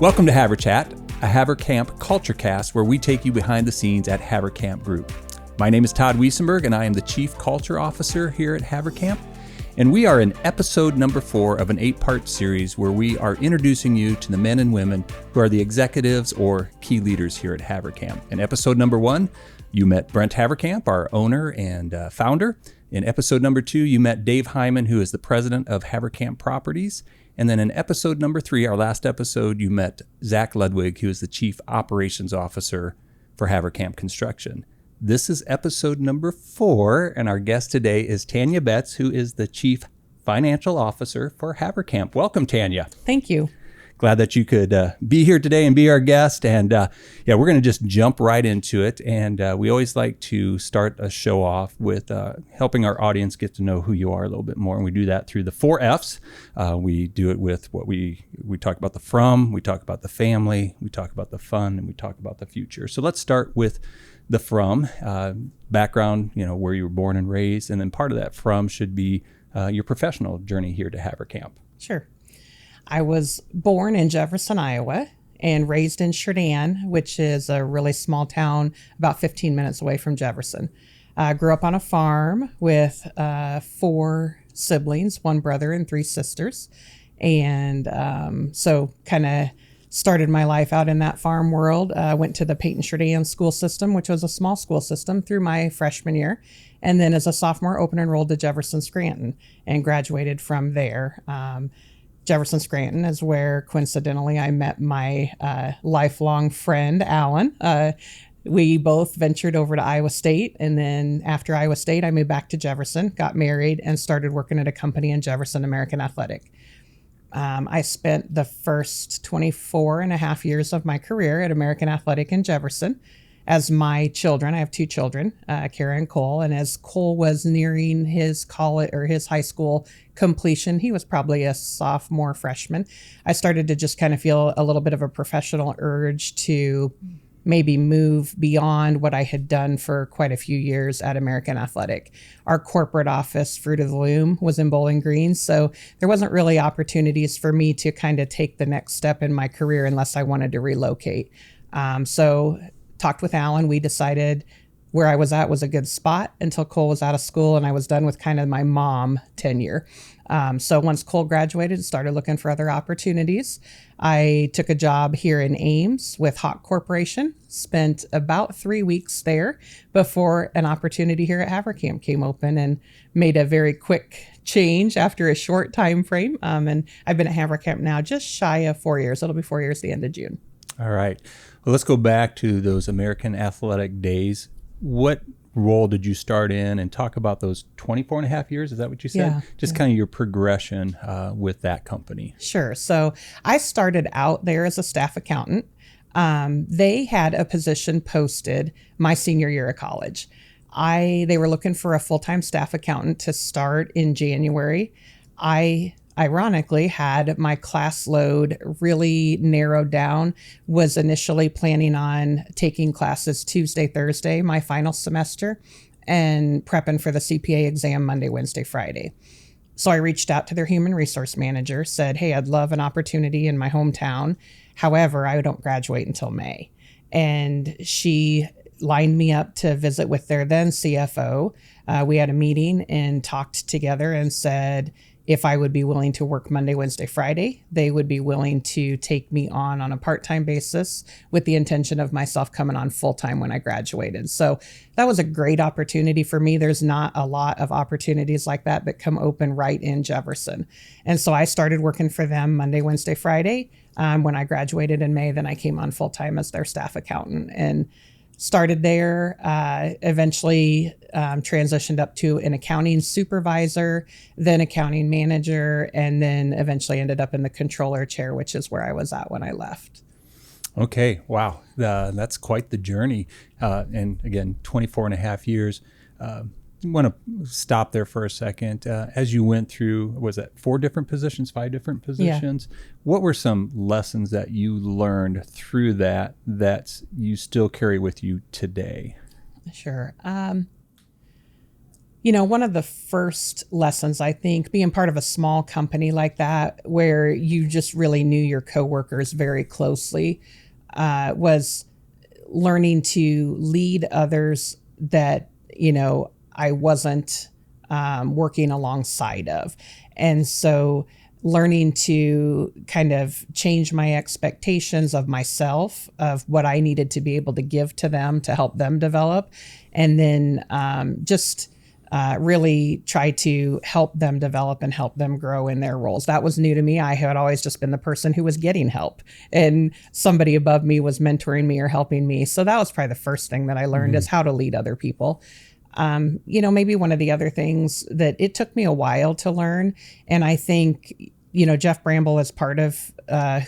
Welcome to Haverchat, a Haverkamp culture cast where we take you behind the scenes at Haverkamp Group. My name is Todd Wiesenberg, and I am the Chief Culture Officer here at Haverkamp. And we are in episode number 4 of an 8-part series where we are introducing you to the men and women who are the executives or key leaders here at Haverkamp. In episode number 1, you met Brent Haverkamp, our owner and founder. In episode number 2, you met Dave Hyman, who is the president of Haverkamp Properties. And then in episode number 3, our last episode, you met Zach Ludwig, who is the Chief Operations Officer for Haverkamp Construction. This is episode number 4, and our guest today is Tanya Betts, who is the Chief Financial Officer for Haverkamp. Welcome, Tanya. Thank you. Glad that you could be here today and be our guest. And we're going to just jump right into it. And we always like to start a show off with helping our audience get to know who you are a little bit more. And we do that through the 4 F's. We do it with what we talk about the from, we talk about the family, we talk about the fun, and we talk about the future. So let's start with the from, background, where you were born and raised. And then part of that from should be your professional journey here to Haverkamp. Sure. I was born in Jefferson, Iowa, and raised in Sheridan, which is a really small town about 15 minutes away from Jefferson. I grew up on a farm with 4 siblings, 1 brother and 3 sisters. And so kind of started my life out in that farm world. Went to the Peyton Sheridan school system, which was a small school system, through my freshman year. And then as a sophomore, open enrolled to Jefferson Scranton and graduated from there. Jefferson Scranton is where, coincidentally, I met my lifelong friend, Alan. We both ventured over to Iowa State, and then after Iowa State, I moved back to Jefferson, got married, and started working at a company in Jefferson, American Athletic. I spent the first 24 and a half years of my career at American Athletic in Jefferson as my children. I have 2 children, Kara and Cole. And as Cole was nearing his college or his high school completion, he was probably a sophomore, freshman, I started to just kind of feel a little bit of a professional urge to maybe move beyond what I had done for quite a few years at American Athletic. Our corporate office, Fruit of the Loom, was in Bowling Green, so there wasn't really opportunities for me to kind of take the next step in my career unless I wanted to relocate. So talked with Alan. We decided where I was at was a good spot until Cole was out of school and I was done with kind of my mom tenure. So once Cole graduated, started looking for other opportunities. I took a job here in Ames with Hawk Corporation, spent about 3 weeks there before an opportunity here at Haverkamp came open, and made a very quick change after a short time frame. And I've been at Haverkamp now just shy of 4 years. It'll be 4 years the end of June. All right. Well, let's go back to those American Athletic days. What role did you start in, and talk about those 24 and a half years? Is that what you said? Yeah. Just kind of your progression with that company. Sure. So I started out there as a staff accountant. They had a position posted my senior year of college. They were looking for a full-time staff accountant to start in January. I ironically had my class load really narrowed down, was initially planning on taking classes Tuesday, Thursday, my final semester, and prepping for the CPA exam Monday, Wednesday, Friday. So I reached out to their human resource manager, said, hey, I'd love an opportunity in my hometown. However, I don't graduate until May. And she lined me up to visit with their then CFO. We had a meeting and talked together and said, if I would be willing to work Monday, Wednesday, Friday, they would be willing to take me on a part-time basis with the intention of myself coming on full-time when I graduated. So that was a great opportunity for me. There's not a lot of opportunities like that come open right in Jefferson. And so I started working for them Monday, Wednesday, Friday. When I graduated in May, then I came on full-time as their staff accountant and started there, eventually transitioned up to an accounting supervisor, then accounting manager, and then eventually ended up in the controller chair, which is where I was at when I left. Okay. Wow. That's quite the journey. And again, 24 and a half years. I want to stop there for a second. As you went through, was that 4 different positions, 5 different positions? Yeah. What were some lessons that you learned through that you still carry with you today? Sure. One of the first lessons, I think, being part of a small company like that, where you just really knew your coworkers very closely, was learning to lead others that, I wasn't working alongside of. And so learning to kind of change my expectations of myself, of what I needed to be able to give to them to help them develop. And then just really try to help them develop and help them grow in their roles. That was new to me. I had always just been the person who was getting help, and somebody above me was mentoring me or helping me. So that was probably the first thing that I learned is how to lead other people. Maybe one of the other things that it took me a while to learn, and I think, Jeff Bramble is part of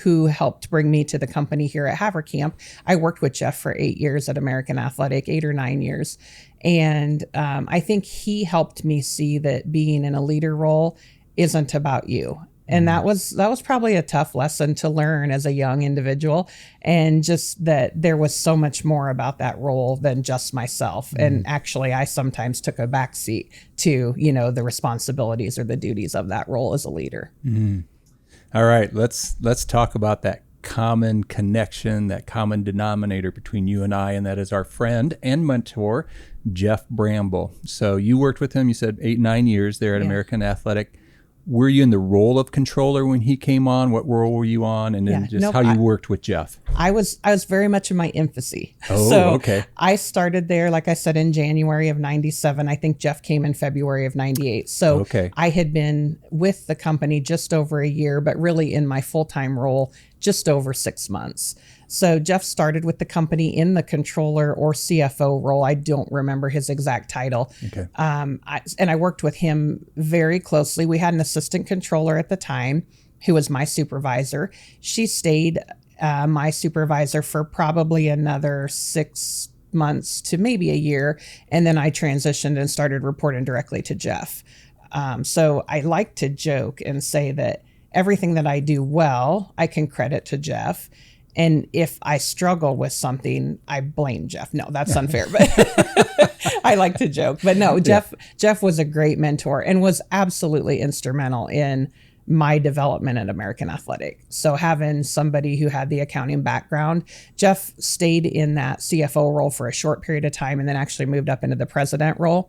who helped bring me to the company here at Haverkamp. I worked with Jeff for 8 years at American Athletic, 8 or 9 years. And I think he helped me see that being in a leader role isn't about you. And that was probably a tough lesson to learn as a young individual, and just that there was so much more about that role than just myself. And actually, I sometimes took a backseat to, the responsibilities or the duties of that role as a leader. All right, let's talk about that common connection, that common denominator between you and I, and that is our friend and mentor, Jeff Bramble. So you worked with him, you said 8, 9 years there at American Athletic. Were you in the role of controller when he came on? What role were you on? And then how you worked with Jeff? I was very much in my infancy. Oh, okay. I started there, like I said, in January of 97. I think Jeff came in February of 98. So I had been with the company just over a year, but really in my full-time role, just over 6 months. So Jeff started with the company in the controller or CFO role. I don't remember his exact title. Okay. I worked with him very closely. We had an assistant controller at the time who was my supervisor. She stayed my supervisor for probably another 6 months to maybe a year. And then I transitioned and started reporting directly to Jeff. So I like to joke and say that everything that I do well, I can credit to Jeff. And if I struggle with something, I blame Jeff. No, that's unfair, but I like to joke. But no, Jeff was a great mentor and was absolutely instrumental in my development at American Athletic. So having somebody who had the accounting background, Jeff stayed in that CFO role for a short period of time and then actually moved up into the president role.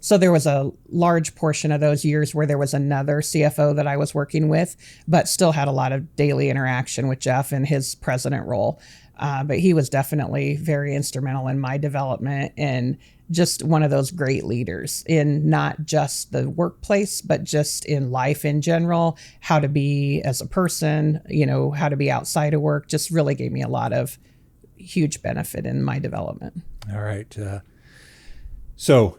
So there was a large portion of those years where there was another CFO that I was working with, but still had a lot of daily interaction with Jeff in his president role. But he was definitely very instrumental in my development and just one of those great leaders in not just the workplace, but just in life in general, how to be as a person, how to be outside of work, just really gave me a lot of huge benefit in my development. All right. So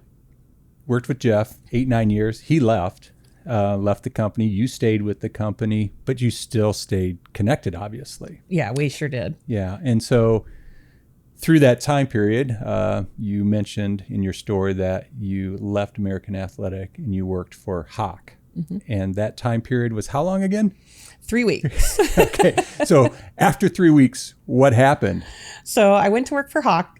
worked with Jeff 8, 9 years. He left the company. You stayed with the company, but you still stayed connected, obviously. Yeah, we sure did. Yeah. And so through that time period, you mentioned in your story that you left American Athletic and you worked for Hawk. And that time period was how long again? 3 weeks. Okay. So after 3 weeks, what happened? So I went to work for Hawk.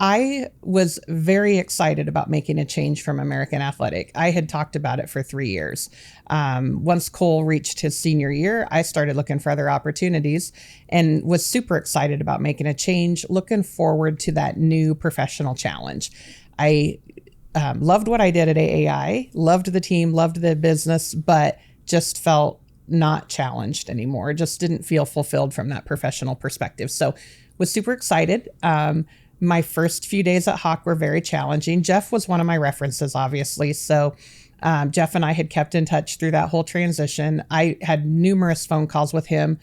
I was very excited about making a change from American Athletic. I had talked about it for 3 years. Once Cole reached his senior year, I started looking for other opportunities and was super excited about making a change, looking forward to that new professional challenge. I loved what I did at AAI, loved the team, loved the business, but just felt not challenged anymore. Just didn't feel fulfilled from that professional perspective. So was super excited. My first few days at Hawk were very challenging. Jeff was one of my references, obviously. So Jeff and I had kept in touch through that whole transition. I had numerous phone calls with him,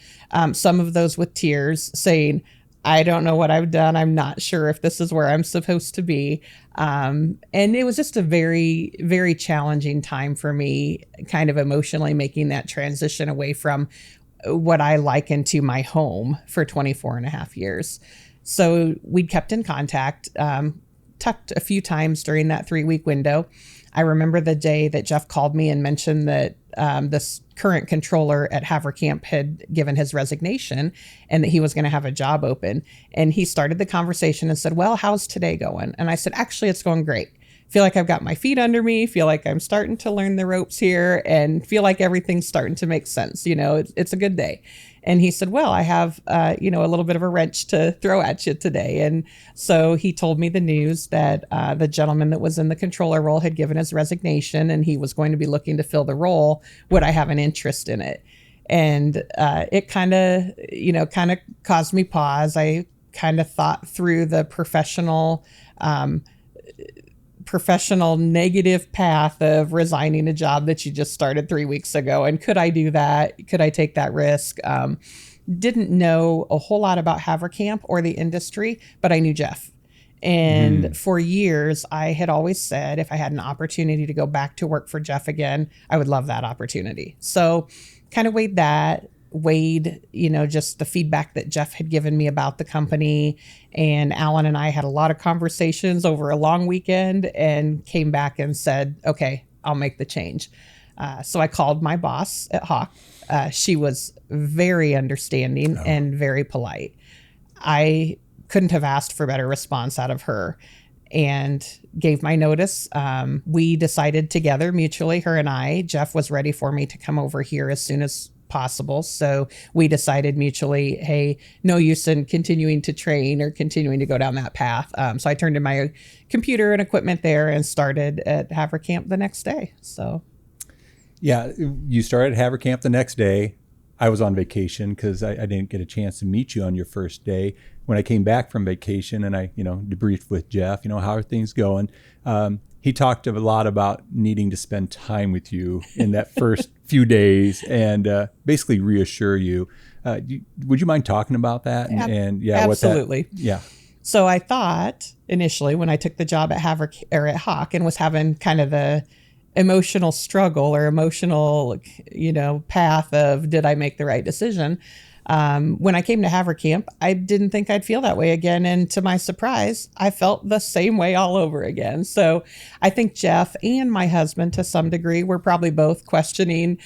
some of those with tears saying, I don't know what I've done. I'm not sure if this is where I'm supposed to be. And it was just a very, very challenging time for me, kind of emotionally making that transition away from what I likened to my home for 24 and a half years. So we'd kept in contact, talked a few times during that 3-week window. I remember the day that Jeff called me and mentioned that this current controller at Haverkamp had given his resignation and that he was going to have a job open. And he started the conversation and said, well, how's today going? And I said, actually, it's going great. feel like I've got my feet under me, feel like I'm starting to learn the ropes here, and feel like everything's starting to make sense. It's a good day. And he said, well, I have, a little bit of a wrench to throw at you today. And so he told me the news that the gentleman that was in the controller role had given his resignation, and he was going to be looking to fill the role. Would I have an interest in it? And it kind of caused me pause. I kind of thought through the professional negative path of resigning a job that you just started 3 weeks ago. And could I do that? Could I take that risk? Didn't know a whole lot about Haverkamp or the industry, but I knew Jeff. And for years, I had always said if I had an opportunity to go back to work for Jeff again, I would love that opportunity. So kind of weighed, just the feedback that Jeff had given me about the company. And Alan and I had a lot of conversations over a long weekend and came back and said, okay, I'll make the change. So I called my boss at Hawk. She was very understanding and very polite. I couldn't have asked for better response out of her, and gave my notice. We decided together mutually, her and I, Jeff was ready for me to come over here as soon as possible. So we decided mutually, hey, no use in continuing to train or continuing to go down that path. So I turned in my computer and equipment there and started at Haverkamp the next day. So yeah, you started Haverkamp the next day. I was on vacation because I didn't get a chance to meet you on your first day. When I came back from vacation and I, debriefed with Jeff, how are things going? He talked a lot about needing to spend time with you in that first few days and basically reassure you. Would you mind talking about that? Absolutely. Yeah. So I thought initially when I took the job at at Hawk and was having kind of the emotional struggle or emotional, path of did I make the right decision? When I came to Haverkamp, I didn't think I'd feel that way again. And to my surprise, I felt the same way all over again. So I think Jeff and my husband, to some degree, were probably both questioning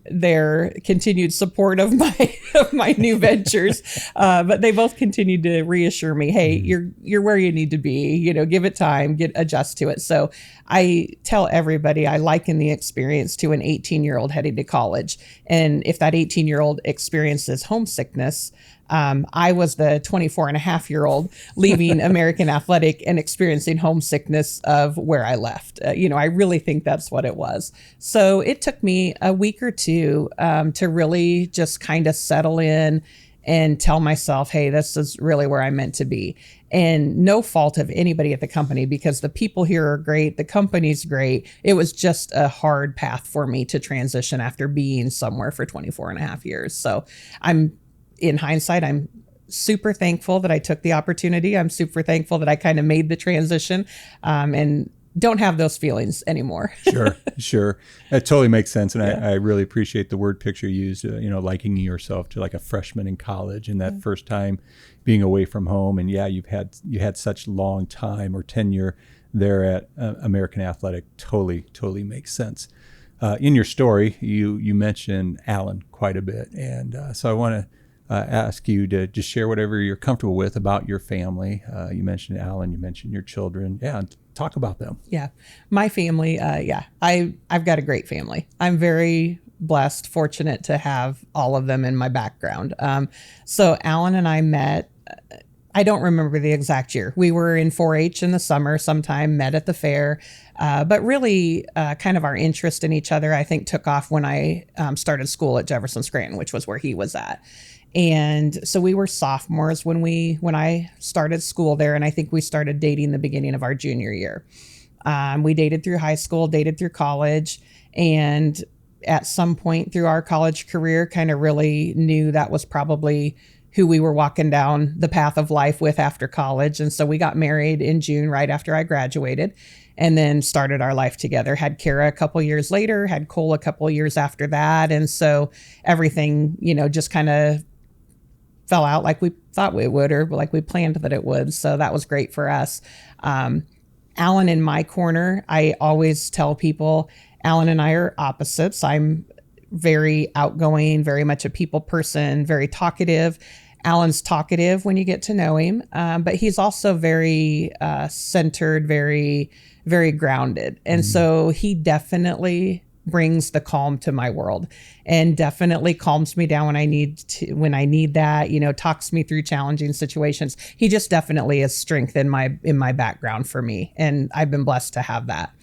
their continued support of my new ventures. But they both continued to reassure me, hey, you're where you need to be, give it time, adjust to it. So I tell everybody I liken the experience to an 18-year-old heading to college. And if that 18-year-old experiences homesickness, I was the 24-and-a-half-year-old leaving American Athletic and experiencing homesickness of where I left. I really think that's what it was. So it took me a week or two to really just kind of settle in and tell myself, hey, this is really where I'm meant to be. And no fault of anybody at the company, because the people here are great. The company's great. It was just a hard path for me to transition after being somewhere for 24 and a half years. So in hindsight, I'm super thankful that I took the opportunity. I'm super thankful that I kind of made the transition and don't have those feelings anymore. Sure. That totally makes sense. And I really appreciate the word picture you used, likening yourself to like a freshman in college and that first time being away from home. And you had such long time or tenure there at American Athletic. Totally makes sense. In your story, you mentioned Alan quite a bit. And so I want to ask you to just share whatever you're comfortable with about your family. You mentioned Alan, you mentioned your children. Yeah, talk about them. Yeah, my family. I've got a great family. I'm very blessed, fortunate to have all of them in my background. So Alan and I met. I don't remember the exact year. We were in 4-H in the summer sometime, met at the fair. But really kind of our interest in each other, I think, took off when I started school at Jefferson Scranton, which was where he was at. And so we were sophomores when I started school there. And I think we started dating the beginning of our junior year. We dated through high school, dated through college. And at some point through our college career, kind of really knew that was probably who we were walking down the path of life with after college. And so we got married in June, right after I graduated, and then started our life together. Had Kara a couple years later, had Cole a couple years after that. And so everything, just kind of fell out like we thought it would, or like we planned that it would. So that was great for us. Alan in my corner, I always tell people, Alan and I are opposites. I'm very outgoing, very much a people person, very talkative. Alan's talkative when you get to know him, but he's also very centered, very, very grounded. And so he definitely brings the calm to my world and definitely calms me down when I need that, talks me through challenging situations. He just definitely is strength in my background for me. And I've been blessed to have that.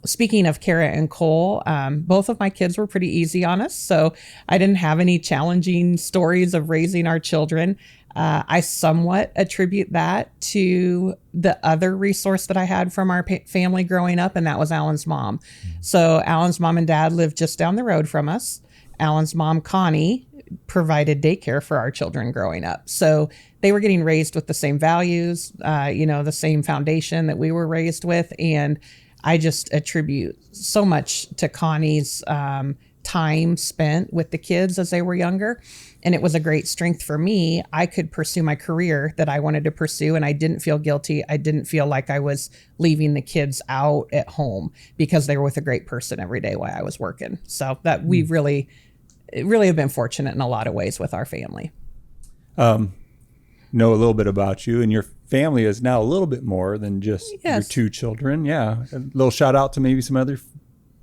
Speaking of Kara and Cole, both of my kids were pretty easy on us. So I didn't have any challenging stories of raising our children. I somewhat attribute that to the other resource that I had from our family growing up, and that was Alan's mom. So Alan's mom and dad lived just down the road from us. Alan's mom, Connie, provided daycare for our children growing up. So they were getting raised with the same values, the same foundation that we were raised with. And I just attribute so much to Connie's time spent with the kids as they were younger. And it was a great strength for me. I could pursue my career that I wanted to pursue, and I didn't feel guilty. I didn't feel like I was leaving the kids out at home because they were with a great person every day while I was working. So that we really have been fortunate in a lot of ways with our family. Know a little bit about you, and your family is now a little bit more than just your two children. Yeah. A little shout out to maybe some other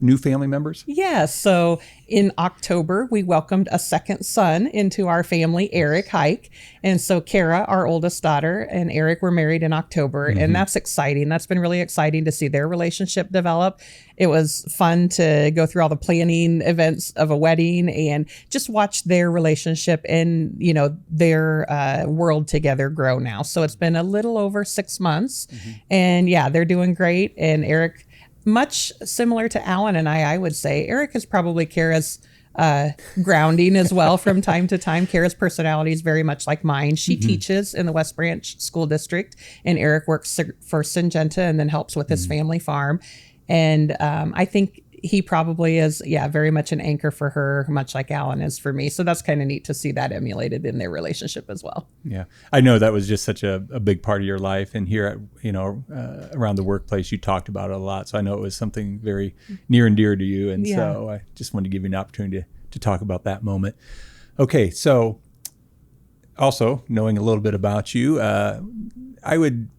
new family members? Yes. So in October, we welcomed a second son into our family, Eric Hike. And so Kara, our oldest daughter, and Eric were married in October. And that's exciting. That's been really exciting to see their relationship develop. It was fun to go through all the planning events of a wedding and just watch their relationship and, their world together grow now. So it's been a little over 6 months. And yeah, they're doing great. And Eric, much similar to Alan and I would say, Eric is probably Kara's grounding as well from time to time. Kara's personality is very much like mine. She teaches in the West Branch School District, and Eric works for Syngenta and then helps with his family farm. And I think he probably is, very much an anchor for her, much like Alan is for me. So that's kind of neat to see that emulated in their relationship as well. Yeah. I know that was just such a big part of your life. And here at, around the workplace, you talked about it a lot. So I know it was something very near and dear to you. And so I just wanted to give you an opportunity to talk about that moment. Okay. So also knowing a little bit about you, I would,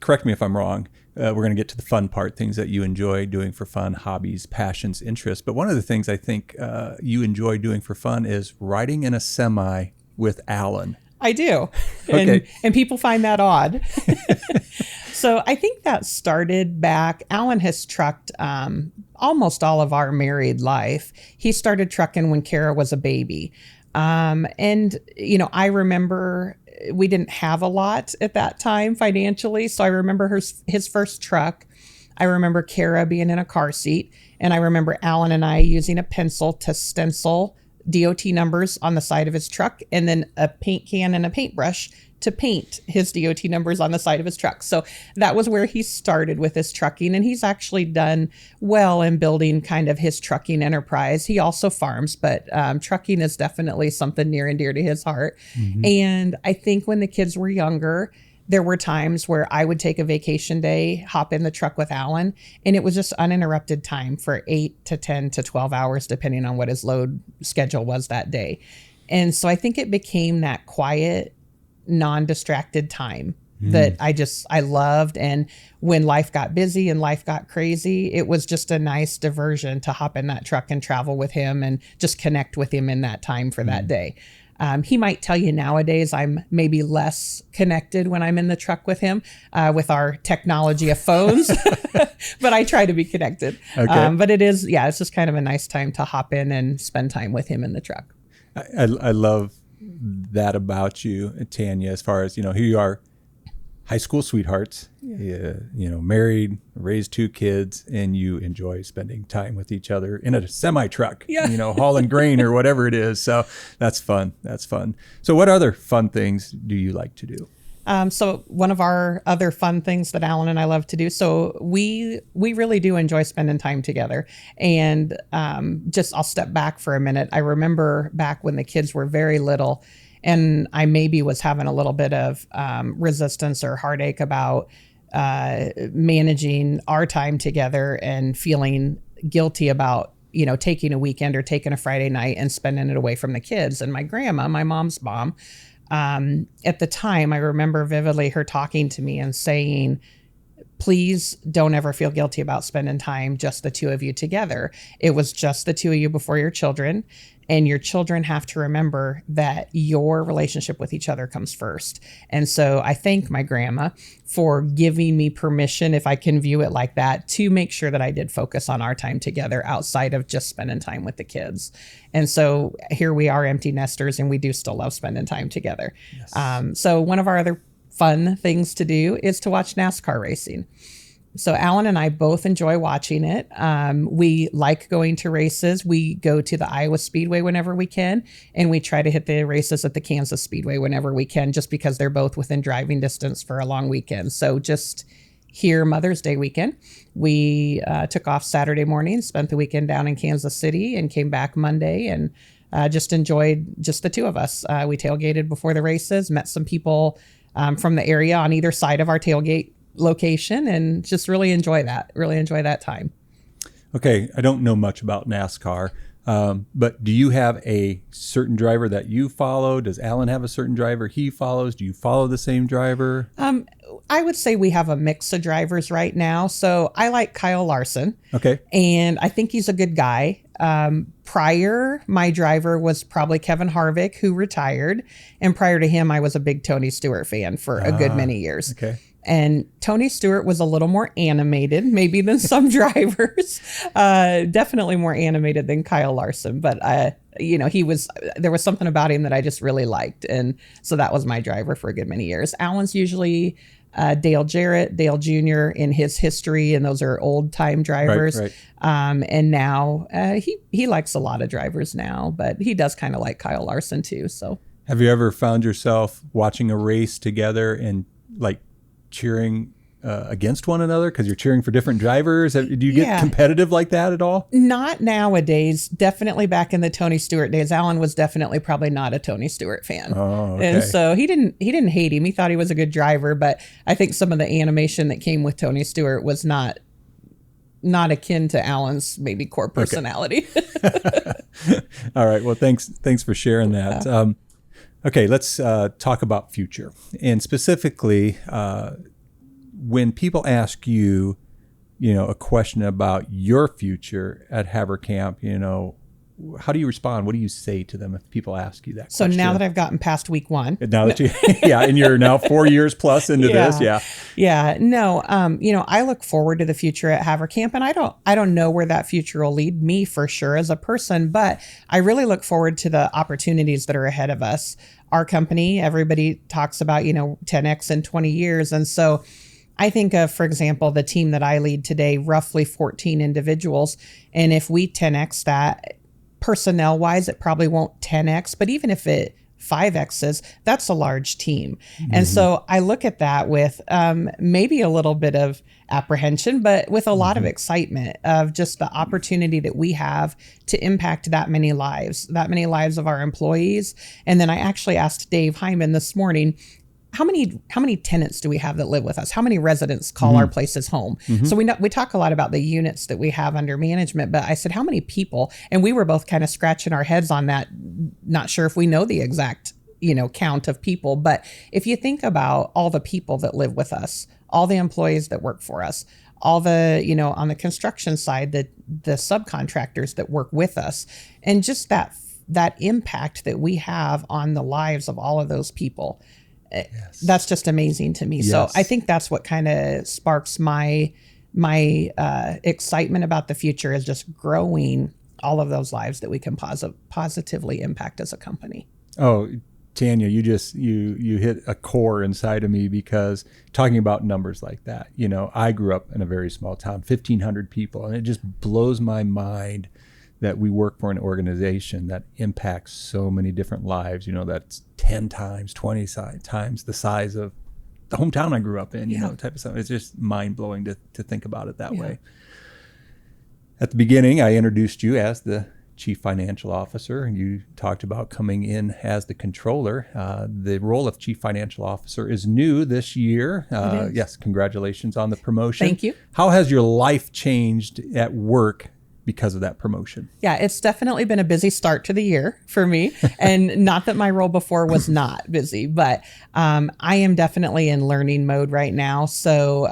correct me if I'm wrong, we're going to get to the fun part, things that you enjoy doing for fun, hobbies, passions, interests. But one of the things I think you enjoy doing for fun is riding in a semi with Alan. I do. Okay. And people find that odd. So I think that started back, Alan has trucked almost all of our married life. He started trucking when Kara was a baby. I remember we didn't have a lot at that time financially. So I remember his first truck. I remember Kara being in a car seat. And I remember Alan and I using a pencil to stencil DOT numbers on the side of his truck, and then a paint can and a paintbrush to paint his DOT numbers on the side of his truck. So that was where he started with his trucking. And he's actually done well in building kind of his trucking enterprise. He also farms, but trucking is definitely something near and dear to his heart. And I think when the kids were younger, there were times where I would take a vacation day, hop in the truck with Alan, and it was just uninterrupted time for 8 to 10 to 12 hours, depending on what his load schedule was that day. And so I think it became that quiet, non-distracted time that I loved. And when life got busy and life got crazy, it was just a nice diversion to hop in that truck and travel with him and just connect with him in that time for that day. He might tell you nowadays I'm maybe less connected when I'm in the truck with him with our technology of phones, but I try to be connected. Okay. But it's just kind of a nice time to hop in and spend time with him in the truck. I love that about you, Tanya, as far as, here you are, high school sweethearts, married, raised 2 kids, and you enjoy spending time with each other in a semi truck, hauling grain or whatever it is. So that's fun. That's fun. So what other fun things do you like to do? So one of our other fun things that Alan and I love to do, so we really do enjoy spending time together. And I'll step back for a minute. I remember back when the kids were very little, and I maybe was having a little bit of resistance or heartache about managing our time together and feeling guilty about, taking a weekend or taking a Friday night and spending it away from the kids. And my grandma, my mom's mom, at the time, I remember vividly her talking to me and saying, please don't ever feel guilty about spending time just the two of you together. It was just the two of you before your children, and your children have to remember that your relationship with each other comes first. And so I thank my grandma for giving me permission, if I can view it like that, to make sure that I did focus on our time together outside of just spending time with the kids. And so here we are, empty nesters, and we do still love spending time together. Yes. So one of our other fun things to do is to watch NASCAR racing. So Alan and I both enjoy watching it. We like going to races. We go to the Iowa Speedway whenever we can, and we try to hit the races at the Kansas Speedway whenever we can, just because they're both within driving distance for a long weekend. So just here, Mother's Day weekend, we took off Saturday morning, spent the weekend down in Kansas City, and came back Monday, and just enjoyed just the two of us. We tailgated before the races, met some people from the area on either side of our tailgate location, and just really enjoy that time. Okay, I don't know much about NASCAR, but do you have a certain driver that you follow? Does Alan have a certain driver he follows? Do you follow the same driver? I would say we have a mix of drivers right now. So I like Kyle Larson. Okay. And I think he's a good guy. Prior, my driver was probably Kevin Harvick, who retired. And prior to him, I was a big Tony Stewart fan for a good many years. Okay. And Tony Stewart was a little more animated, maybe than some drivers. Definitely more animated than Kyle Larson. But, there was something about him that I just really liked. And so that was my driver for a good many years. Alan's usually Dale Jarrett, Dale Jr. in his history, and those are old time drivers. Right. And now he likes a lot of drivers now, but he does kind of like Kyle Larson too. So, have you ever found yourself watching a race together and like cheering against one another because you're cheering for different drivers? Do you get competitive like that at all? Not nowadays. Definitely back in the Tony Stewart days. Alan was definitely probably not a Tony Stewart fan. Oh, okay. And so he didn't hate him. He thought he was a good driver, but I think some of the animation that came with Tony Stewart was not akin to Alan's maybe core personality. Okay. All right. Well, thanks for sharing that. Yeah. Okay, let's talk about future, and specifically when people ask you, a question about your future at Haverkamp, how do you respond? What do you say to them if people ask you that question? So now that I've gotten past week one. Now that and you're now 4 years plus into this. Yeah. Yeah. No, I look forward to the future at Haverkamp, and I don't know where that future will lead me for sure as a person, but I really look forward to the opportunities that are ahead of us. Our company, everybody talks about, 10X in 20 years. And so I think of, for example, the team that I lead today, roughly 14 individuals. And if we 10X that, personnel wise, it probably won't 10X, but even if it 5Xs, that's a large team. Mm-hmm. And so I look at that with maybe a little bit of apprehension, but with a lot of excitement of just the opportunity that we have to impact that many lives of our employees. And then I actually asked Dave Hyman this morning, how many tenants do we have that live with us? How many residents call our places home? So we talk a lot about the units that we have under management, but I said, how many people? And we were both kind of scratching our heads on that, not sure if we know the exact, count of people. But if you think about all the people that live with us, all the employees that work for us, all the, on the construction side, the subcontractors that work with us, and just that impact that we have on the lives of all of those people. Yes. That's just amazing to me. Yes. So I think that's what kind of sparks my excitement about the future, is just growing all of those lives that we can positively impact as a company. Oh, Tanya, you hit a core inside of me, because talking about numbers like that, I grew up in a very small town, 1,500 people, and it just blows my mind that we work for an organization that impacts so many different lives. That's 10 times, 20 times the size of the hometown I grew up in, type of stuff. It's just mind blowing to think about it that way. At the beginning, I introduced you as the Chief Financial Officer, and you talked about coming in as the controller. The role of Chief Financial Officer is new this year. Yes, congratulations on the promotion. Thank you. How has your life changed at work because of that promotion? Yeah, it's definitely been a busy start to the year for me. And not that my role before was not busy, but I am definitely in learning mode right now. So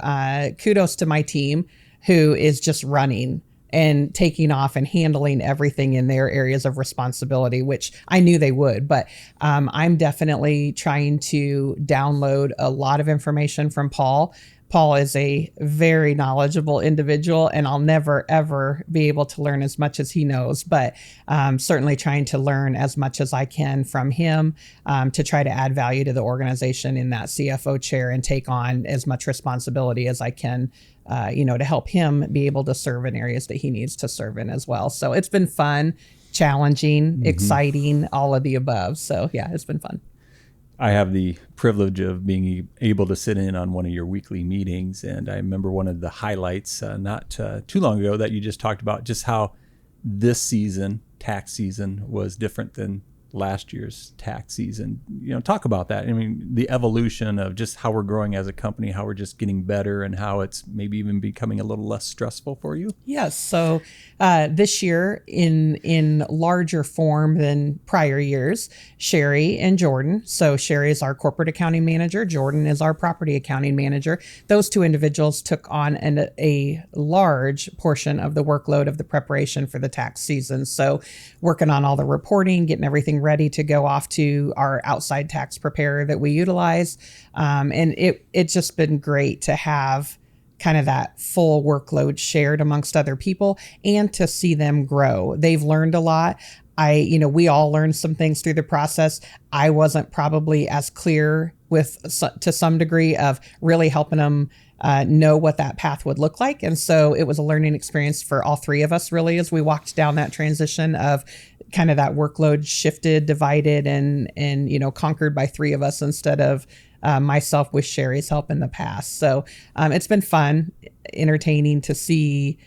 kudos to my team who is just running and taking off and handling everything in their areas of responsibility, which I knew they would. But I'm definitely trying to download a lot of information from Paul. Paul is a very knowledgeable individual, and I'll never, ever be able to learn as much as he knows, but certainly trying to learn as much as I can from him to try to add value to the organization in that CFO chair and take on as much responsibility as I can, to help him be able to serve in areas that he needs to serve in as well. So it's been fun, challenging, exciting, all of the above. So yeah, it's been fun. I have the privilege of being able to sit in on one of your weekly meetings. And I remember one of the highlights not too long ago that you just talked about just how this season, tax season, was different than last year's tax season. Talk about that. I mean, the evolution of just how we're growing as a company, how we're just getting better, and how it's maybe even becoming a little less stressful for you. Yes. So this year, in larger form than prior years, Sherry and Jordan. So Sherry is our corporate accounting manager. Jordan is our property accounting manager. Those two individuals took on a large portion of the workload of the preparation for the tax season. So working on all the reporting, getting everything ready to go off to our outside tax preparer that we utilize. And it's just been great to have kind of that full workload shared amongst other people and to see them grow. They've learned a lot. We all learned some things through the process. I wasn't probably as clear to some degree of really helping them know what that path would look like. And so it was a learning experience for all three of us really as we walked down that transition of kind of that workload shifted, divided, and conquered by three of us instead of myself with Sherry's help in the past. So it's been fun, entertaining to see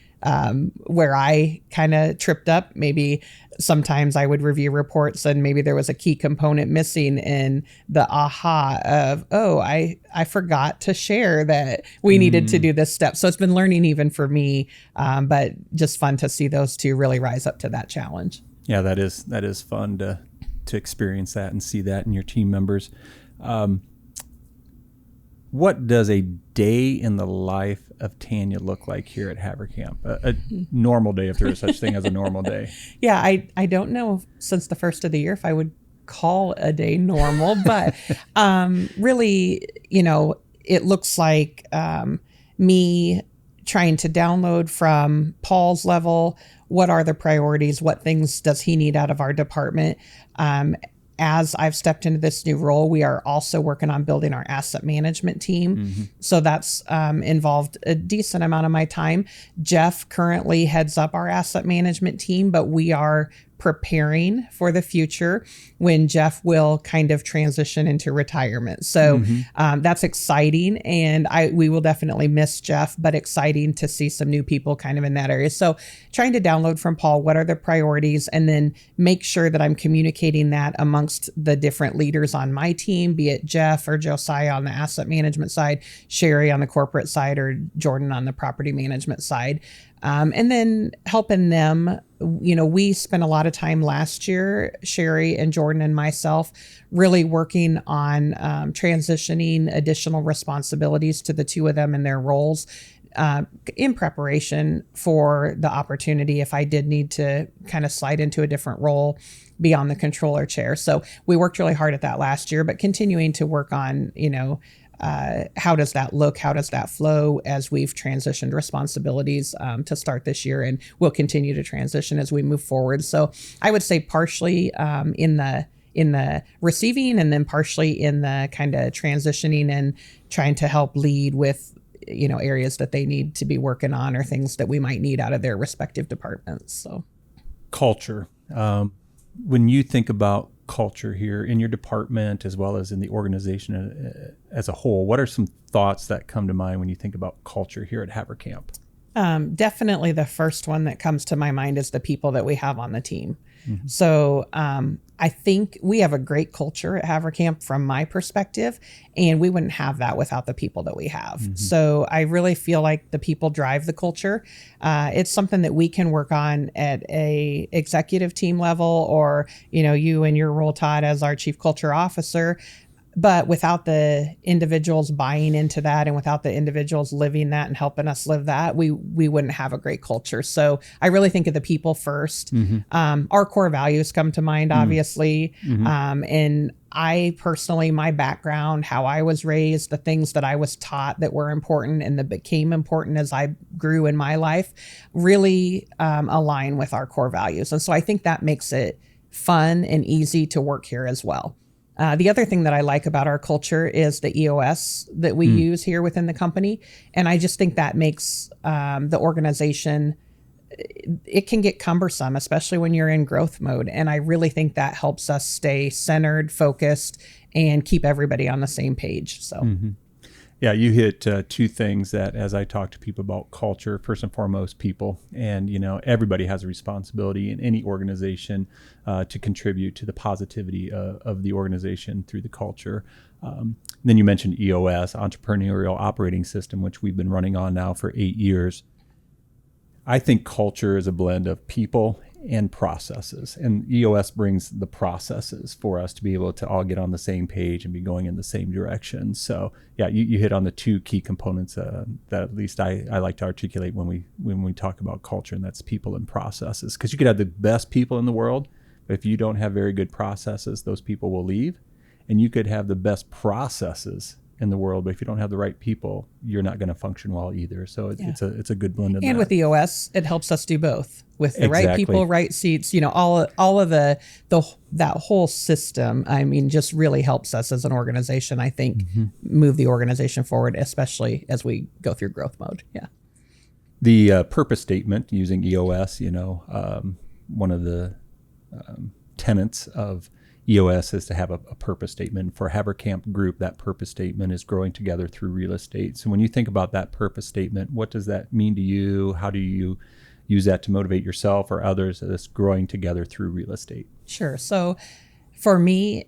where I kind of tripped up. Maybe sometimes I would review reports and maybe there was a key component missing in the aha of, I forgot to share that we needed to do this step. So it's been learning even for me, but just fun to see those two really rise up to that challenge. Yeah, that is fun to experience that and see that in your team members. What does a day in the life of Tanya look like here at Haverkamp? A normal day, if there is such thing as a normal day. Yeah, I don't know since the first of the year if I would call a day normal, but really, it looks like me trying to download from Paul's level, what are the priorities, what things does he need out of our department. As I've stepped into this new role, we are also working on building our asset management team. So that's involved a decent amount of my time. Jeff currently heads up our asset management team, but we are preparing for the future when Jeff will kind of transition into retirement. So that's exciting, and we will definitely miss Jeff, but exciting to see some new people kind of in that area. So trying to download from Paul, what are the priorities, and then make sure that I'm communicating that amongst the different leaders on my team, be it Jeff or Josiah on the asset management side, Sherry on the corporate side, or Jordan on the property management side. And then helping them, we spent a lot of time last year, Sherry and Jordan and myself, really working on transitioning additional responsibilities to the two of them in their roles in preparation for the opportunity if I did need to kind of slide into a different role beyond the controller chair. So we worked really hard at that last year, but continuing to work on, how does that look? How does that flow as we've transitioned responsibilities to start this year, and we'll continue to transition as we move forward. So I would say partially in the receiving, and then partially in the kind of transitioning and trying to help lead with areas that they need to be working on or things that we might need out of their respective departments. So culture. When you think about culture here in your department as well as in the organization as a whole, what are some thoughts that come to mind when you think about culture here at Haverkamp? Definitely the first one that comes to my mind is the people that we have on the team. So I think we have a great culture at Haverkamp from my perspective, and we wouldn't have that without the people that we have. So I really feel like the people drive the culture. It's something that we can work on at a executive team level, or, you and your role, Todd, as our chief culture officer. But without the individuals buying into that, and without the individuals living that and helping us live that, we wouldn't have a great culture. So I really think of the people first. Our core values come to mind, obviously. And I personally, my background, how I was raised, the things that I was taught that were important and that became important as I grew in my life, really align with our core values. And so I think that makes it fun and easy to work here as well. The other thing that I like about our culture is the EOS that we use here within the company. And I just think that makes the organization, it can get cumbersome, especially when you're in growth mode. And I really think that helps us stay centered, focused, and keep everybody on the same page. So. Yeah, you hit two things that, as I talk to people about culture, first and foremost, people. And, everybody has a responsibility in any organization to contribute to the positivity of the organization through the culture. Then you mentioned EOS, Entrepreneurial Operating System, which we've been running on now for 8 years. I think culture is a blend of people and processes, and EOS brings the processes for us to be able to all get on the same page and be going in the same direction. So yeah, you hit on the two key components that at least I like to articulate when we talk about culture, and that's people and processes. Because you could have the best people in the world, but if you don't have very good processes, those people will leave. And you could have the best processes in the world, but if you don't have the right people, you're not going to function well either. So it's a good blend of that. And with EOS, it helps us do both with the right people, right seats. All of that whole system. I mean, just really helps us as an organization. I think move the organization forward, especially as we go through growth mode. Yeah. The purpose statement using EOS. One of the tenets of EOS is to have a purpose statement. For Haverkamp Group, that purpose statement is growing together through real estate. So when you think about that purpose statement, what does that mean to you? How do you use that to motivate yourself or others that's growing together through real estate? Sure. So for me,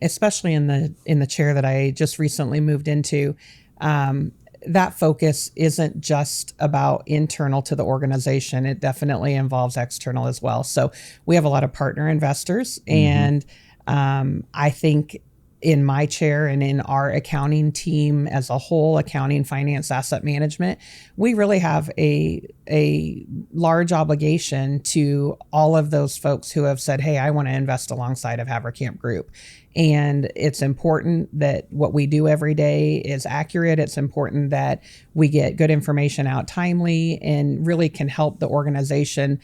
especially in the chair that I just recently moved into, that focus isn't just about internal to the organization. It definitely involves external as well. So we have a lot of partner investors, and I think in my chair and in our accounting team as a whole, accounting, finance, asset management, we really have a large obligation to all of those folks who have said, hey, I want to invest alongside of Haverkamp Group. And it's important that what we do every day is accurate. It's important that we get good information out timely and really can help the organization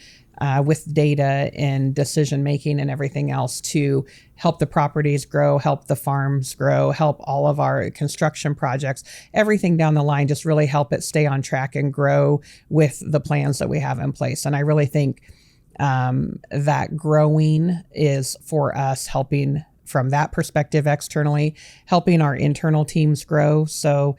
with data and decision making and everything else to help the properties grow, help the farms grow, help all of our construction projects, everything down the line, just really help it stay on track and grow with the plans that we have in place. And I really think that growing is for us helping from that perspective externally, helping our internal teams grow. So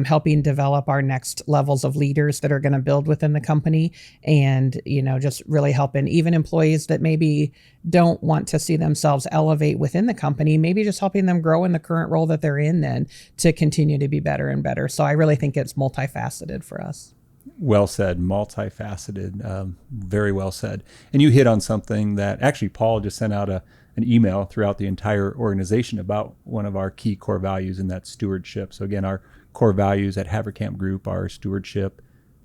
helping develop our next levels of leaders that are going to build within the company, and, just really helping even employees that maybe don't want to see themselves elevate within the company, maybe just helping them grow in the current role that they're in then to continue to be better and better. So I really think it's multifaceted for us. Well said, multifaceted, very well said. And you hit on something that actually Paul just sent out an email throughout the entire organization about one of our key core values, and that's stewardship. So again, our core values at Haverkamp Group are stewardship,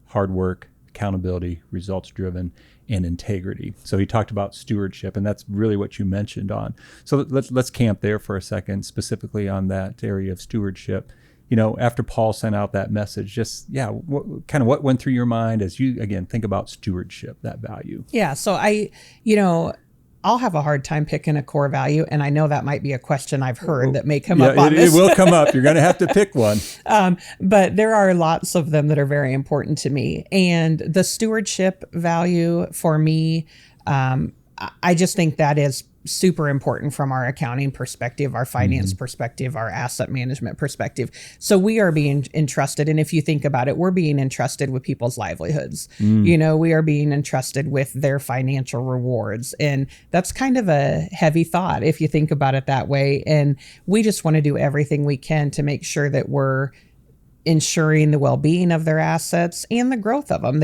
hard work, accountability, results driven, and integrity. So he talked about stewardship, and that's really what you mentioned on. So let's camp there for a second, specifically on that area of stewardship. After Paul sent out that message, what went through your mind as you, again, think about stewardship, that value? Yeah. So I'll have a hard time picking a core value, and I know that might be a question I've heard that may come up on this. It will come up. You're going to have to pick one. But there are lots of them that are very important to me. And the stewardship value for me, I just think that is super important from our accounting perspective, our finance perspective, our asset management perspective. So we are being entrusted. And if you think about it, we're being entrusted with people's livelihoods. We are being entrusted with their financial rewards. And that's kind of a heavy thought if you think about it that way. And we just want to do everything we can to make sure that we're ensuring the well-being of their assets and the growth of them.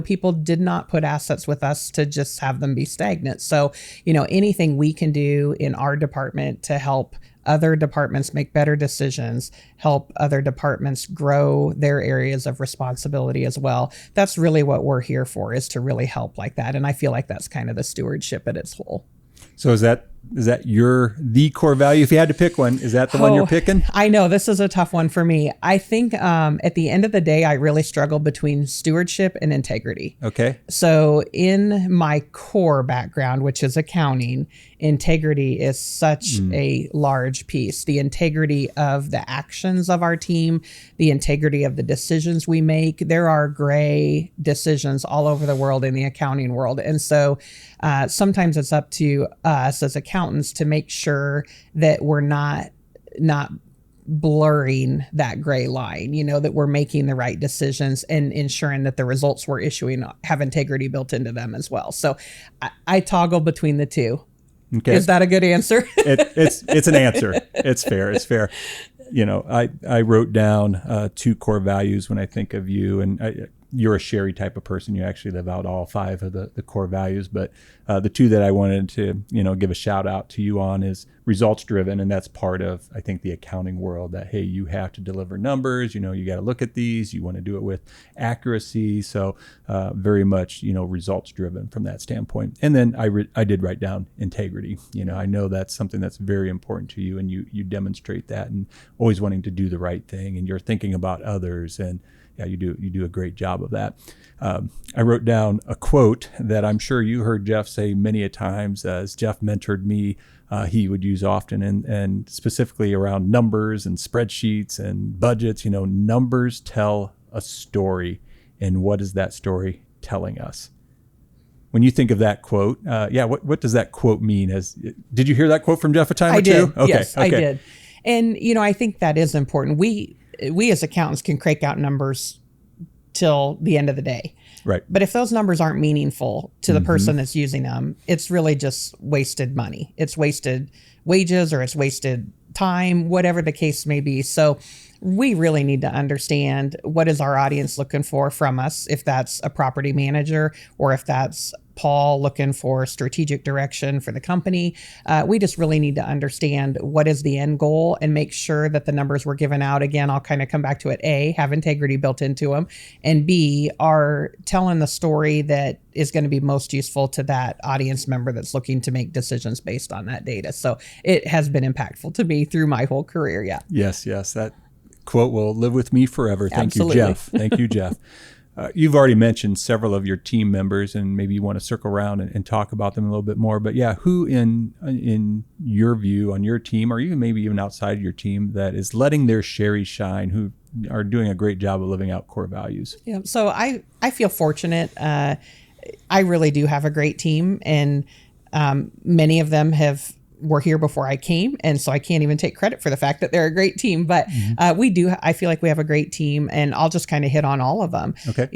People did not put assets with us to just have them be stagnant. So, anything we can do in our department to help other departments make better decisions, help other departments grow their areas of responsibility as well. That's really what we're here for, is to really help like that. And I feel like that's kind of the stewardship at its whole. So is that the core value? If you had to pick one, is that the one you're picking? I know this is a tough one for me. I think at the end of the day, I really struggle between stewardship and integrity. Okay. So in my core background, which is accounting, integrity is such a large piece. The integrity of the actions of our team, the integrity of the decisions we make. There are gray decisions all over the world in the accounting world. And so sometimes it's up to us as accountants to make sure that we're not blurring that gray line, that we're making the right decisions and ensuring that the results we're issuing have integrity built into them as well. So I toggle between the two. Okay. Is that a good answer? It's an answer. It's fair. It's fair. I wrote down 2 core values when I think of you, and you're a Sherry type of person. You actually live out all 5 of the core values, but the 2 that I wanted to, give a shout out to you on is results driven. And that's part of, I think, the accounting world, that, hey, you have to deliver numbers, you got to look at these, you want to do it with accuracy. So very much, results driven from that standpoint. And then I did write down integrity. I know that's something that's very important to you, and you demonstrate that, and always wanting to do the right thing, and you're thinking about others, and yeah, you do a great job of that. I wrote down a quote that I'm sure you heard Jeff say many a times. As Jeff mentored me, he would use often, and specifically around numbers and spreadsheets and budgets. Numbers tell a story, and what is that story telling us? When you think of that quote, what does that quote mean? Did you hear that quote from Jeff a time or two? Okay, yes, okay. I did. And I think that is important. We as accountants can crank out numbers till the end of the day. Right. But if those numbers aren't meaningful to the person that's using them, it's really just wasted money. It's wasted wages, or it's wasted time, whatever the case may be. So we really need to understand, what is our audience looking for from us, if that's a property manager or if that's Paul looking for strategic direction for the company. We just really need to understand what is the end goal and make sure that the numbers we're giving out, again, I'll kind of come back to it, A, have integrity built into them, and B, are telling the story that is going to be most useful to that audience member that's looking to make decisions based on that data. So it has been impactful to me through my whole career. Yeah. Yes. That quote will live with me forever. Thank Absolutely. you, Jeff. Thank you, Jeff. You've already mentioned several of your team members, and maybe you want to circle around and talk about them a little bit more. But yeah, who in your view, on your team, or even maybe even outside of your team, that is letting their Sherry shine, who are doing a great job of living out core values? Yeah. So I feel fortunate. I really do have a great team, and many of them were here before I came. And so I can't even take credit for the fact that they're a great team, but I feel like we have a great team, and I'll just kind of hit on all of them. Okay.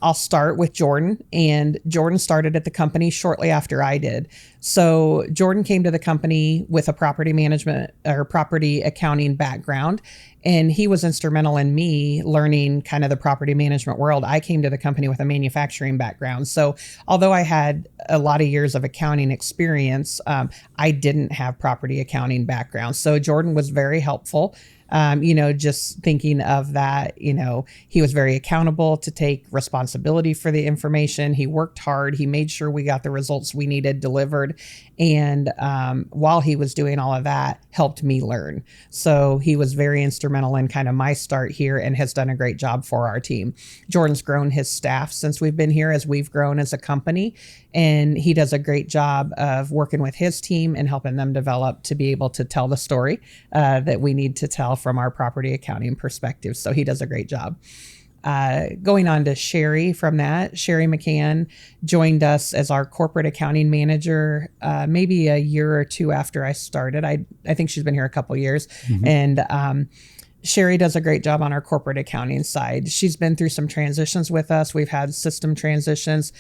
I'll start with Jordan, and Jordan started at the company shortly after I did. So Jordan came to the company with a property management or property accounting background, and he was instrumental in me learning kind of the property management world. I came to the company with a manufacturing background. So although I had a lot of years of accounting experience, I didn't have property accounting background. So Jordan was very helpful. Just thinking of that, he was very accountable to take responsibility for the information. He worked hard. He made sure we got the results we needed delivered. And while he was doing all of that, helped me learn. So he was very instrumental in kind of my start here, and has done a great job for our team. Jordan's grown his staff since we've been here, as we've grown as a company. And he does a great job of working with his team and helping them develop to be able to tell the story that we need to tell from our property accounting perspective. So he does a great job. Going on to Sherry from that, Sherry McCann joined us as our corporate accounting manager maybe a year or two after I started. I think she's been here a couple years. And Sherry does a great job on our corporate accounting side. She's been through some transitions with us. We've had system transitions.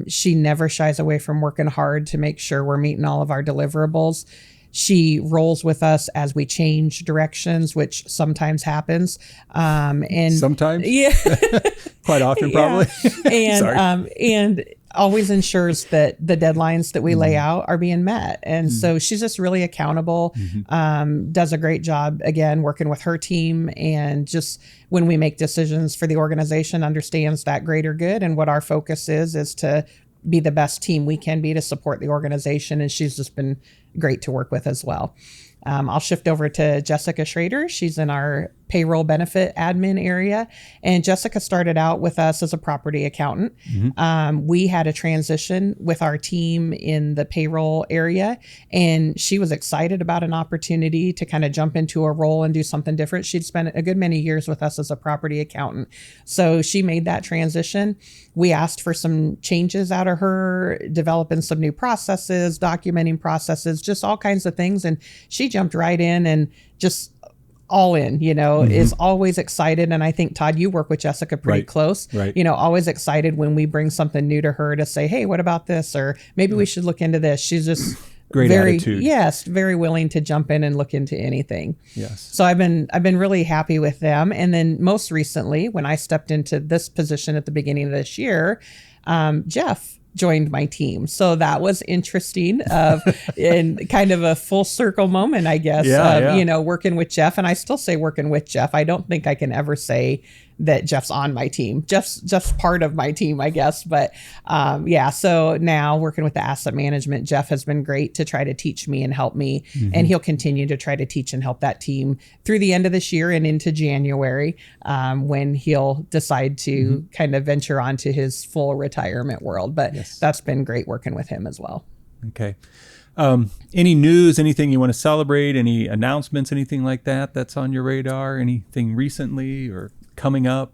She never shies away from working hard to make sure we're meeting all of our deliverables. She rolls with us as we change directions, which sometimes happens. And sometimes, yeah, quite often, probably. And always ensures that the deadlines that we lay out are being met. And so she's just really accountable. Does a great job again working with her team, and just when we make decisions for the organization, understands that greater good and what our focus is to be the best team we can be to support the organization. And she's just been great to work with as well. I'll shift over to Jessica Schrader. She's in our payroll benefit admin area. And Jessica started out with us as a property accountant. We had a transition with our team in the payroll area, and she was excited about an opportunity to kind of jump into a role and do something different. She'd spent a good many years with us as a property accountant. So she made that transition. We asked for some changes out of her, developing some new processes, documenting processes, just all kinds of things. And she jumped right in and just all in, is always excited. And I think, Todd, you work with Jessica pretty close, right. Always excited when we bring something new to her to say, hey, what about this? Or maybe we should look into this. She's just great attitude. Yes, very willing to jump in and look into anything. Yes. So I've been really happy with them. And then most recently, when I stepped into this position at the beginning of this year, Jeff joined my team. So that was interesting and kind of a full circle moment, I guess, working with Jeff. And I still say working with Jeff. I don't think I can ever say that Jeff's on my team. Jeff's part of my team, I guess. But so now working with the asset management, Jeff has been great to try to teach me and help me. And he'll continue to try to teach and help that team through the end of this year and into January, when he'll decide to kind of venture onto his full retirement world. But that's been great working with him as well. Okay. Any news, anything you want to celebrate, any announcements, anything like that that's on your radar? Anything recently or coming up?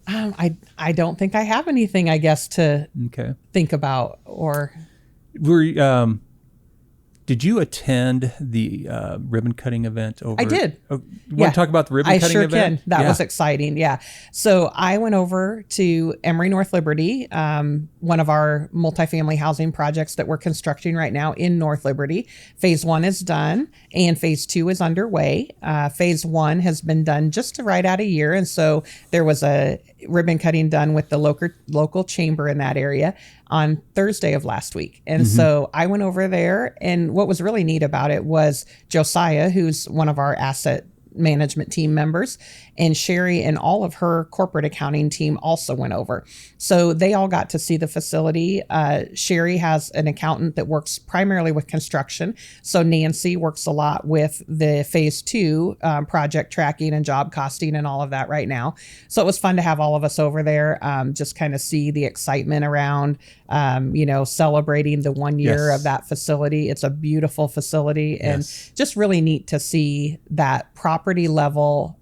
I don't think I have anything, I guess, to think about. Or did you attend the ribbon cutting event over? I did. You want to talk about the ribbon cutting event? I sure can. That was exciting. Yeah. So I went over to Emory North Liberty, one of our multifamily housing projects that we're constructing right now in North Liberty. Phase 1 is done and phase 2 is underway. Phase 1 has been done just right at a year. And so there was a ribbon cutting done with the local chamber in that area on Thursday of last week. And so I went over there, and what was really neat about it was Josiah, who's one of our asset management team members, and Sherry and all of her corporate accounting team also went over. So they all got to see the facility. Sherry has an accountant that works primarily with construction. So Nancy works a lot with the phase 2 project tracking and job costing and all of that right now. So it was fun to have all of us over there, just kind of see the excitement around, celebrating the 1 year of that facility. It's a beautiful facility and just really neat to see that property level,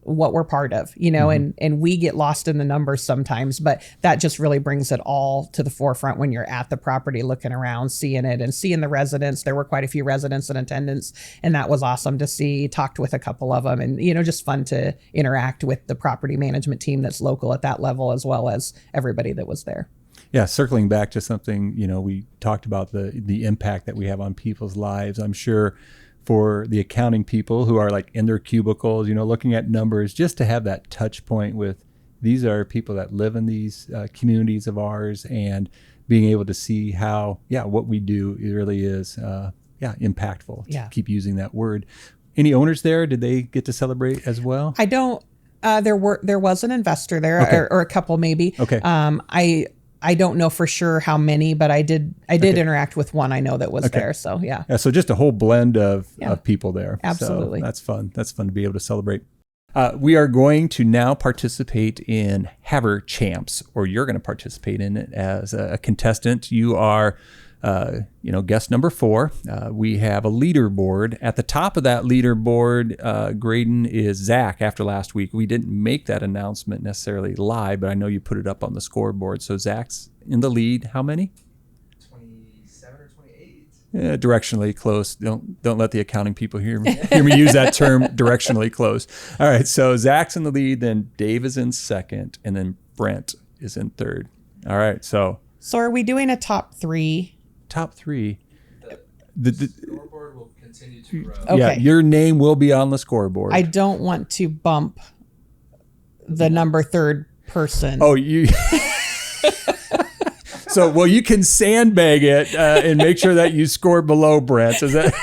what we're part of, and we get lost in the numbers sometimes, but that just really brings it all to the forefront when you're at the property, looking around, seeing it and seeing the residents. There were quite a few residents in attendance, and that was awesome to see. Talked with a couple of them, and, just fun to interact with the property management team that's local at that level, as well as everybody that was there. Yeah, circling back to something, we talked about the impact that we have on people's lives. I'm sure for the accounting people who are like in their cubicles, looking at numbers, just to have that touch point with these are people that live in these communities of ours, and being able to see how, what we do really is, impactful. Yeah. Keep using that word. Any owners there? Did they get to celebrate as well? I don't. There was an investor there, or a couple maybe. Okay. I don't know for sure how many, but I did interact with one I know that was there. So yeah. So just a whole blend of people there. Absolutely. So that's fun. That's fun to be able to celebrate. We are going to now participate in Haverchamps, or you're going to participate in it as a contestant. You are guest number 4. We have a leaderboard. At the top of that leaderboard, Graydon is Zach after last week. We didn't make that announcement necessarily live, but I know you put it up on the scoreboard. So Zach's in the lead. How many? 27 or 28. Yeah, directionally close. Don't let the accounting people hear me use that term, directionally close. All right, so Zach's in the lead, then Dave is in second, and then Brent is in third. All right, so are we doing a top 3? Top 3. The scoreboard will continue to grow. Okay. Yeah, your name will be on the scoreboard. I don't want to bump the number 3rd person. Oh, you. So, well, you can sandbag it and make sure that you score below Brent. Is that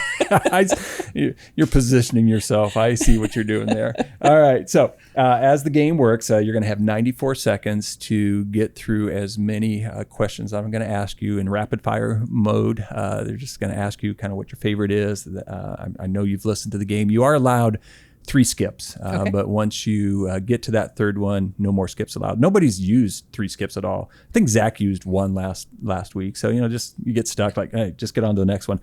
you're positioning yourself? I see what you're doing there. All right. So, as the game works, you're going to have 94 seconds to get through as many questions I'm going to ask you in rapid fire mode. They're just going to ask you kind of what your favorite is. I know you've listened to the game. You are allowed 3 skips, Okay. but once you get to that 3rd one, no more skips allowed. Nobody's used 3 skips at all. I think Zach used 1 last week. So, just you get stuck like, hey, just get on to the next one.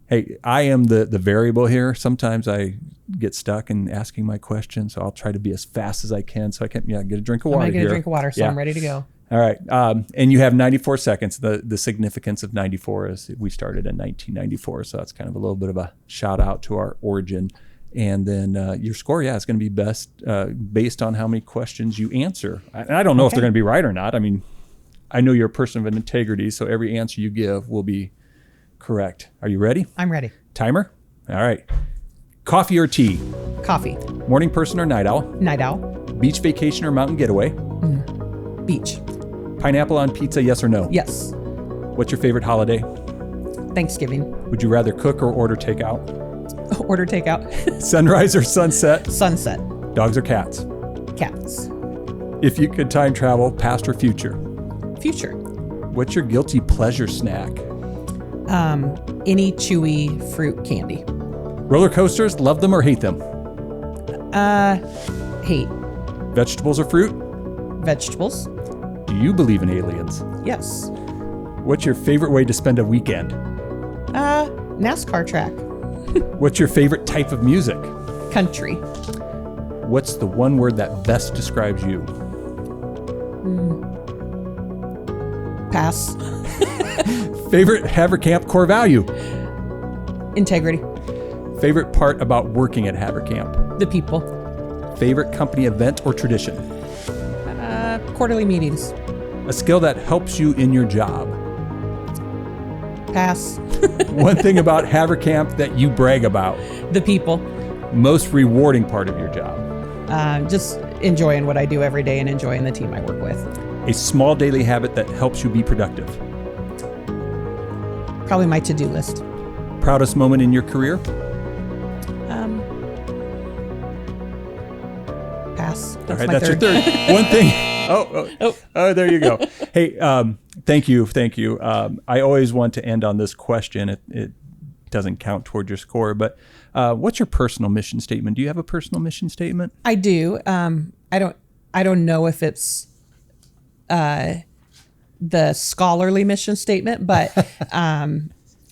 Hey, I am the variable here. Sometimes I get stuck in asking my question, so I'll try to be as fast as I can so I can get a drink of water I'm going to get here. a drink of water, so I'm ready to go. All right. And you have 94 seconds. The significance of 94 is we started in 1994, so that's kind of a little bit of a shout out to our origin. And then your score, it's going to be best based on how many questions you answer. And I don't know if they're going to be right or not. I mean, I know you're a person of integrity, so every answer you give will be correct. Are you ready? I'm ready. Timer? All right. Coffee or tea? Coffee. Morning person or night owl? Night owl. Beach vacation or mountain getaway? Beach. Pineapple on pizza, yes or no? Yes. What's your favorite holiday? Thanksgiving. Would you rather cook or order takeout? Order takeout. Sunrise or sunset? Sunset. Dogs or cats? Cats. If you could time travel, past or future? Future. What's your guilty pleasure snack? Any chewy fruit candy. Roller coasters, love them or hate them? Hate. Vegetables or fruit? Vegetables. Do you believe in aliens? Yes. What's your favorite way to spend a weekend? NASCAR track. What's your favorite type of music? Country. What's the one word that best describes you? Pass. Favorite Haverkamp core value? Integrity. Favorite part about working at Haverkamp? The people. Favorite company event or tradition? Quarterly meetings. A skill that helps you in your job? Pass. One thing about Haverkamp that you brag about? The people. Most rewarding part of your job? Just enjoying what I do every day and enjoying the team I work with. A small daily habit that helps you be productive? Probably my to-do list. Proudest moment in your career? Pass. All right, that's your third. One thing. Oh, there you go. Hey, thank you. I always want to end on this question. It doesn't count toward your score, but what's your personal mission statement? Do you have a personal mission statement? I do. I don't know if it's the scholarly mission statement, but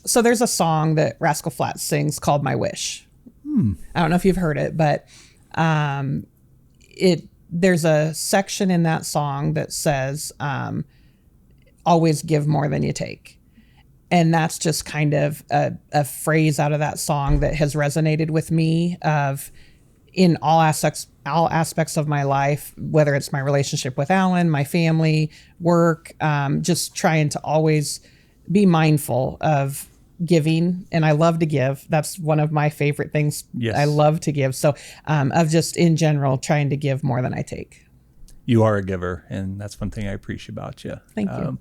so there's a song that Rascal Flatts sings called "My Wish." I don't know if you've heard it, but there's a section in that song that says, always give more than you take. And that's just kind of a phrase out of that song that has resonated with me in all aspects of my life, whether it's my relationship with Alan, my family, work, just trying to always be mindful of giving. And I love to give. That's one of my favorite things. Yes. I love to give. So of just in general, trying to give more than I take. You are a giver, and that's one thing I appreciate about you. Thank you.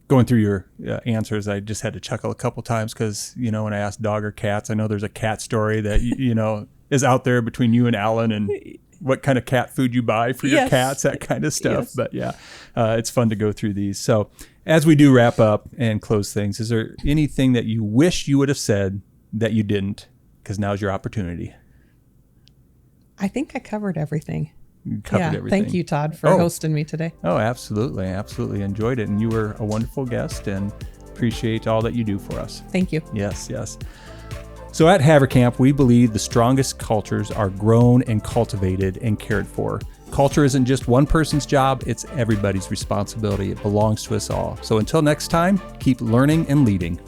Going through your answers, I just had to chuckle a couple times because, when I asked dog or cats, I know there's a cat story that, is out there between you and Alan and what kind of cat food you buy for your cats, that kind of stuff. Yes. But it's fun to go through these. So as we do wrap up and close things, is there anything that you wish you would have said that you didn't? Because now's your opportunity. I think I covered everything. You covered everything. Thank you, Todd, for hosting me today. Oh, absolutely. Absolutely enjoyed it. And you were a wonderful guest and appreciate all that you do for us. Thank you. Yes, yes. So at Haverkamp, we believe the strongest cultures are grown and cultivated and cared for. Culture isn't just one person's job, it's everybody's responsibility. It belongs to us all. So until next time, keep learning and leading.